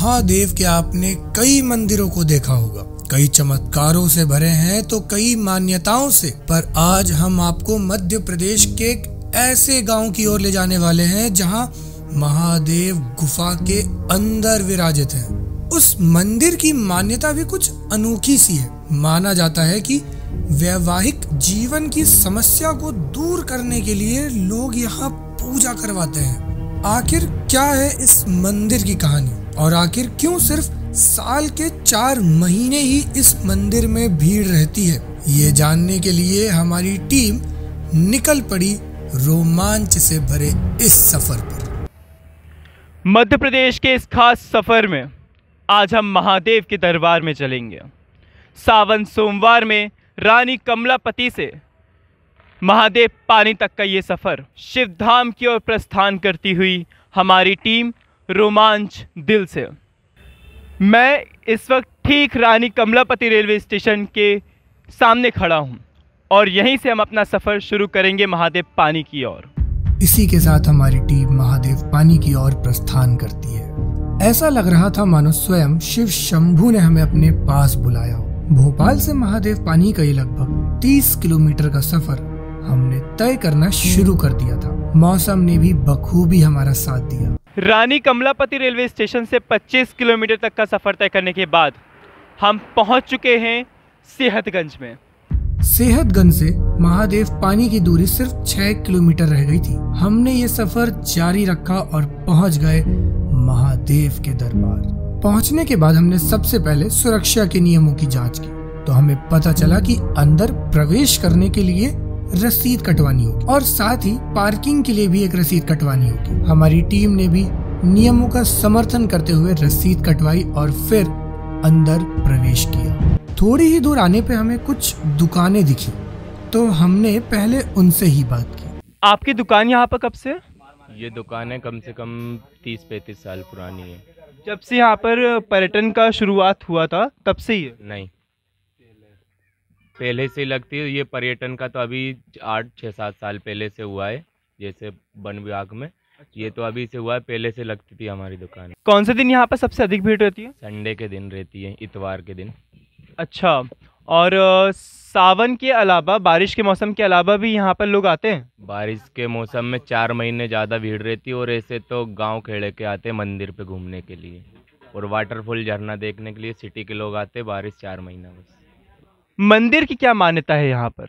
महादेव के आपने कई मंदिरों को देखा होगा, कई चमत्कारों से भरे हैं तो कई मान्यताओं से। पर आज हम आपको मध्य प्रदेश के एक ऐसे गांव की ओर ले जाने वाले हैं जहां महादेव गुफा के अंदर विराजित हैं। उस मंदिर की मान्यता भी कुछ अनोखी सी है। माना जाता है कि वैवाहिक जीवन की समस्या को दूर करने के लिए लोग यहाँ पूजा करवाते हैं। आखिर क्या है इस मंदिर की कहानी और आखिर क्यों सिर्फ साल के 4 महीने ही इस मंदिर में भीड़ रहती है, ये जानने के लिए हमारी टीम निकल पड़ी रोमांच से भरे इस सफर पर। मध्य प्रदेश के इस खास सफर में आज हम महादेव के दरबार में चलेंगे। सावन सोमवार में रानी कमलापति से महादेव पानी तक का ये सफ़र शिव धाम की ओर प्रस्थान करती हुई हमारी टीम रोमांच दिल से। मैं इस वक्त ठीक रानी कमलापति रेलवे स्टेशन के सामने खड़ा हूँ और यहीं से हम अपना सफ़र शुरू करेंगे महादेव पानी की ओर। इसी के साथ हमारी टीम महादेव पानी की ओर प्रस्थान करती है। ऐसा लग रहा था मानो स्वयं शिव शंभू ने हमें अपने पास बुलाया हो। भोपाल से महादेव पानी का ये लगभग 30 किलोमीटर का सफर हमने तय करना शुरू कर दिया था। मौसम ने भी बखूबी हमारा साथ दिया। रानी कमलापति रेलवे स्टेशन से 25 किलोमीटर तक का सफर तय करने के बाद हम पहुंच चुके हैं सेहतगंज में। सेहतगंज से महादेव पानी की दूरी सिर्फ 6 किलोमीटर रह गई थी। हमने ये सफर जारी रखा और पहुंच गए महादेव के दरबार। पहुंचने के बाद हमने सबसे पहले सुरक्षा के नियमों की जांच की तो हमें पता चला कि अंदर प्रवेश करने के लिए रसीद कटवानी होगी और साथ ही पार्किंग के लिए भी एक रसीद कटवानी होगी। हमारी टीम ने भी नियमों का समर्थन करते हुए रसीद कटवाई और फिर अंदर प्रवेश किया। थोड़ी ही दूर आने पे हमें कुछ दुकानें दिखी तो हमने पहले उनसे ही बात की। आपकी दुकान यहाँ पर कब से? ये दुकानें कम से कम 30-35 साल पुरानी है। जब से यहाँ पर पर्यटन का शुरुआत हुआ था तब से ही है? नहीं, पहले से लगती है। ये पर्यटन का तो अभी 8-6-7 साल पहले से हुआ है, जैसे वन विभाग में। ये तो अभी से हुआ है, पहले से लगती थी हमारी दुकान। कौन से दिन यहाँ पर सबसे अधिक भीड़ रहती है? संडे के दिन रहती है, इतवार के दिन। अच्छा, और सावन के अलावा, बारिश के मौसम के अलावा भी यहाँ पर लोग आते हैं? बारिश के मौसम में 4 महीने ज़्यादा भीड़ रहती है और ऐसे तो गांव खेड़े के आते हैं मंदिर पे घूमने के लिए और वाटरफॉल झरना देखने के लिए सिटी के लोग आते हैं। बारिश 4 महीना बस। मंदिर की क्या मान्यता है यहाँ पर?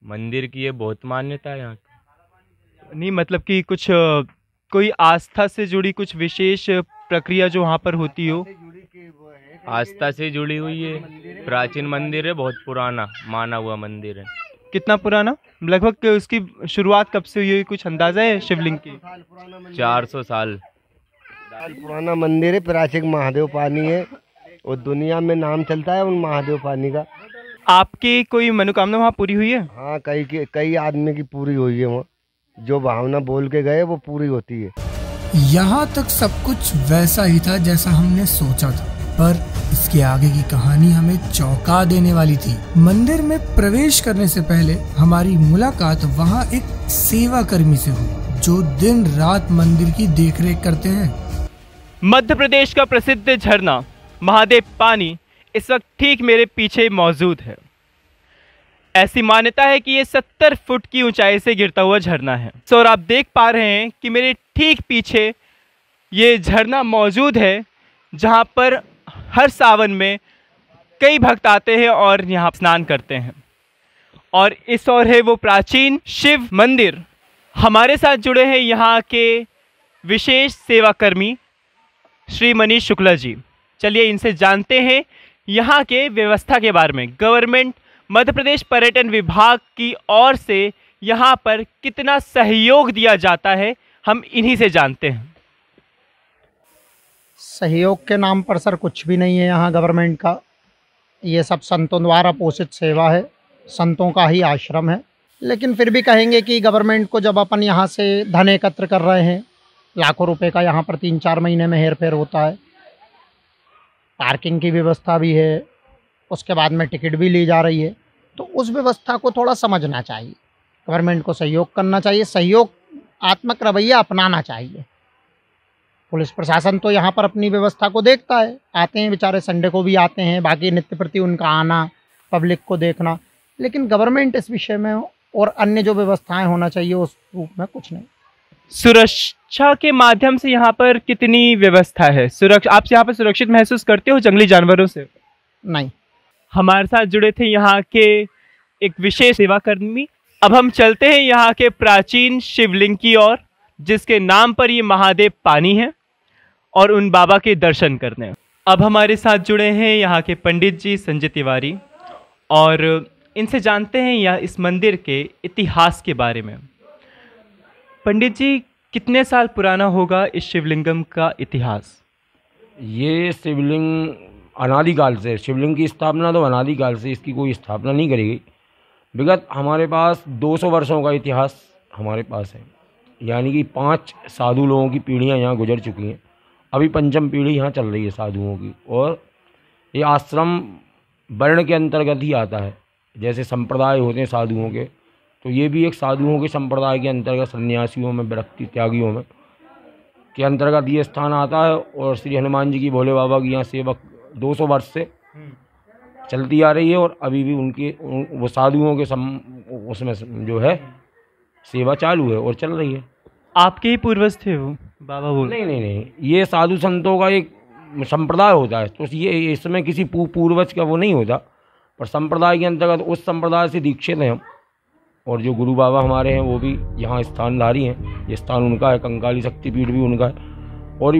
मंदिर की ये बहुत मान्यता है यहाँ की। नहीं, मतलब कि कुछ कोई आस्था से जुड़ी कुछ विशेष प्रक्रिया जो वहाँ पर होती हो? आस्था से जुड़ी हुई है, प्राचीन मंदिर है, बहुत पुराना माना हुआ मंदिर है। कितना पुराना? लगभग उसकी शुरुआत कब से हुई है, कुछ अंदाजा है शिवलिंग की? 400 साल पुराना मंदिर है। प्राचीन महादेव पानी है और दुनिया में नाम चलता है उन महादेव पानी का। आपकी कोई मनोकामना वहाँ पूरी हुई है? हाँ, कई आदमी की पूरी हुई है। वहाँ जो भावना बोल के गए वो पूरी होती है। यहाँ तक सब कुछ वैसा ही था जैसा हमने सोचा था, पर इसके आगे की कहानी हमें चौंका देने वाली थी। मंदिर में प्रवेश करने से पहले हमारी मुलाकात वहाँ एक सेवा कर्मी से हुई जो दिन रात मंदिर की देखरेख करते हैं। मध्य प्रदेश का प्रसिद्ध झरना महादेव पानी इस वक्त ठीक मेरे पीछे मौजूद है। ऐसी मान्यता है कि ये 70 फुट की ऊंचाई से गिरता हुआ झरना है। और आप देख पा रहे हैं कि मेरे ठीक पीछे ये झरना मौजूद है जहां पर हर सावन में कई भक्त आते हैं और यहाँ स्नान करते हैं। और इस ओर है वो प्राचीन शिव मंदिर। हमारे साथ जुड़े हैं यहाँ के विशेष सेवाकर्मी श्री मनीष शुक्ला जी। चलिए इनसे जानते हैं यहाँ के व्यवस्था के बारे में। गवर्नमेंट मध्य प्रदेश पर्यटन विभाग की ओर से यहाँ पर कितना सहयोग दिया जाता है, हम इन्हीं से जानते हैं। सहयोग के नाम पर सर कुछ भी नहीं है यहाँ गवर्नमेंट का। ये सब संतों द्वारा पोषित सेवा है, संतों का ही आश्रम है। लेकिन फिर भी कहेंगे कि गवर्नमेंट को जब अपन यहाँ से धन एकत्र कर रहे हैं, लाखों रुपए का यहाँ पर 3-4 महीने में हेर फेर होता है, पार्किंग की व्यवस्था भी है, उसके बाद में टिकट भी ली जा रही है, तो उस व्यवस्था को थोड़ा समझना चाहिए। गवर्नमेंट को सहयोग करना चाहिए, सहयोग आत्मक रवैया अपनाना चाहिए। पुलिस प्रशासन तो यहाँ पर अपनी व्यवस्था को देखता है, आते हैं बेचारे, संडे को भी आते हैं, बाकी नित्य प्रति उनका आना, पब्लिक को देखना, लेकिन गवर्नमेंट इस विषय में और अन्य जो व्यवस्थाएं होना चाहिए उस रूप में कुछ नहीं। सुरक्षा के माध्यम से यहाँ पर कितनी व्यवस्था है? आप यहाँ पर सुरक्षित महसूस करते हो जंगली जानवरों से? नहीं। हमारे साथ जुड़े थे यहाँ के एक विशेष सेवाकर्मी। अब हम चलते हैं यहाँ के प्राचीन शिवलिंग की ओर, जिसके नाम पर ये महादेव पानी है, और उन बाबा के दर्शन करने। अब हमारे साथ जुड़े हैं यहाँ के पंडित जी संजय तिवारी, और इनसे जानते हैं यह इस मंदिर के इतिहास के बारे में। पंडित जी, कितने साल पुराना होगा इस शिवलिंगम का इतिहास? ये शिवलिंग अनादिकाल से, शिवलिंग की स्थापना तो अनादिकाल से, इसकी कोई स्थापना नहीं करी गई। विगत हमारे पास 200 वर्षों का इतिहास हमारे पास है, यानी कि 5 साधु लोगों की पीढ़ियाँ यहाँ गुजर चुकी हैं। अभी 5वीं पीढ़ी यहाँ चल रही है साधुओं की, और ये आश्रम वर्ण के अंतर्गत ही आता है। जैसे संप्रदाय होते हैं साधुओं के, तो ये भी एक साधुओं के संप्रदाय के अंतर्गत, सन्यासियों में, विरक्ति त्यागियों में के अंतर्गत ये स्थान आता है। और श्री हनुमान जी की, भोले बाबा की यहाँ सेवा 200 वर्ष से चलती आ रही है, और अभी भी उनके वो साधुओं के उसमें जो है सेवा चालू है और चल रही है। आपके ही पूर्वज थे वो बाबा? बोल नहीं, ये साधु संतों का एक संप्रदाय होता है, तो ये इसमें किसी पूर्वज का वो नहीं होता, पर संप्रदाय के अंतर्गत उस संप्रदाय से दीक्षित हैं हम। और जो गुरु बाबा हमारे हैं वो भी यहाँ स्थानधारी हैं, ये स्थान उनका है, कंकाली शक्तिपीठ भी उनका है। और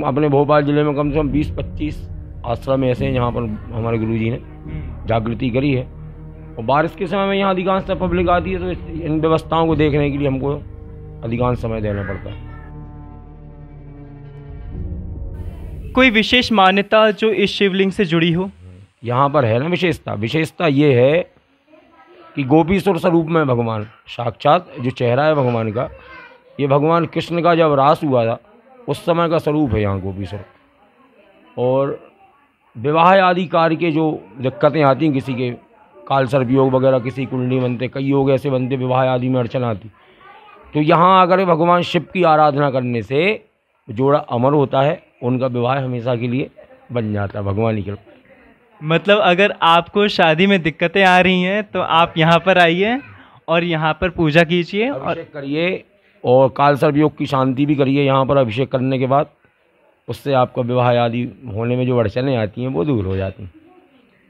अपने भोपाल ज़िले में कम से कम 20-25 आश्रम ऐसे हैं जहाँ पर हमारे गुरुजी ने जागृति करी है। और बारिश के समय में यहाँ अधिकांश पब्लिक आती है, तो इन व्यवस्थाओं को देखने के लिए हमको अधिकांश समय देना पड़ता है। कोई विशेष मान्यता जो इस शिवलिंग से जुड़ी हो? यहाँ पर है ना विशेषता ये है कि गोपीश्वर स्वरूप में भगवान साक्षात जो चेहरा है भगवान का, ये भगवान कृष्ण का जब रास हुआ था उस समय का स्वरूप है यहाँ गोपीश्वर। और विवाह आदि कार्य के जो दिक्कतें आती हैं, किसी के काल सर्पयोग वगैरह, किसी कुंडली बनते, कई योग ऐसे बनते, विवाह आदि में अड़चन आती, तो यहाँ अगर भगवान शिव की आराधना करने से जोड़ा अमर होता है, उनका विवाह हमेशा के लिए बन जाता है भगवान की कृपा। मतलब अगर आपको शादी में दिक्कतें आ रही हैं तो आप यहाँ पर आइए और यहाँ पर पूजा कीजिए और अभिषेक करिए, और काल सर्पयोग की शांति भी करिए यहाँ पर अभिषेक करने के बाद। उससे आपका विवाह आदि होने में जो अड़चनें आती हैं वो दूर हो जाती हैं।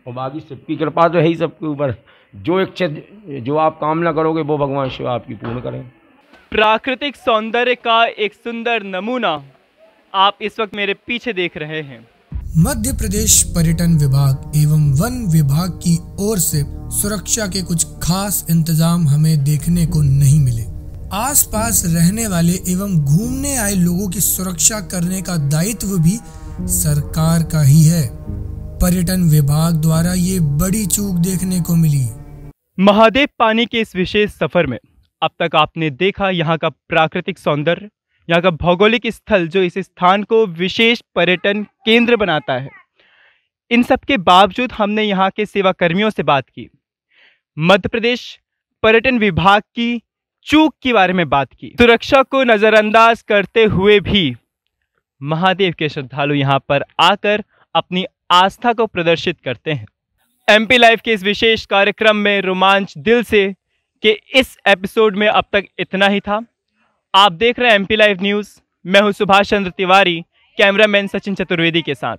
और बाकी शिव की कृपा तो है ही सबके ऊपर, जो इच्छा जो आप कामना करोगे वो भगवान शिव आपकी पूर्ण करें। प्राकृतिक सौंदर्य का एक सुंदर नमूना आप इस वक्त मेरे पीछे देख रहे हैं। मध्य प्रदेश पर्यटन विभाग एवं वन विभाग की ओर से सुरक्षा के कुछ खास इंतजाम हमें देखने को नहीं मिले। आसपास रहने वाले एवं घूमने आए लोगों की सुरक्षा करने का दायित्व भी सरकार का ही है। पर्यटन विभाग द्वारा ये बड़ी चूक देखने को मिली। महादेव पानी के इस विशेष सफर में अब तक आपने देखा यहाँ का प्राकृतिक सौंदर्य, यहाँ का भौगोलिक स्थल जो इस स्थान को विशेष पर्यटन केंद्र बनाता है। इन सब के बावजूद हमने यहाँ के सेवा कर्मियों से बात की, मध्य प्रदेश पर्यटन विभाग की चूक के बारे में बात की। सुरक्षा को नजरअंदाज करते हुए भी महादेव के श्रद्धालु यहाँ पर आकर अपनी आस्था को प्रदर्शित करते हैं। एमपी लाइव के इस विशेष कार्यक्रम में रोमांच दिल से के इस एपिसोड में अब तक इतना ही था। आप देख रहे हैं एमपी लाइव न्यूज़। मैं हूं सुभाष चंद्र तिवारी, कैमरामैन सचिन चतुर्वेदी के साथ।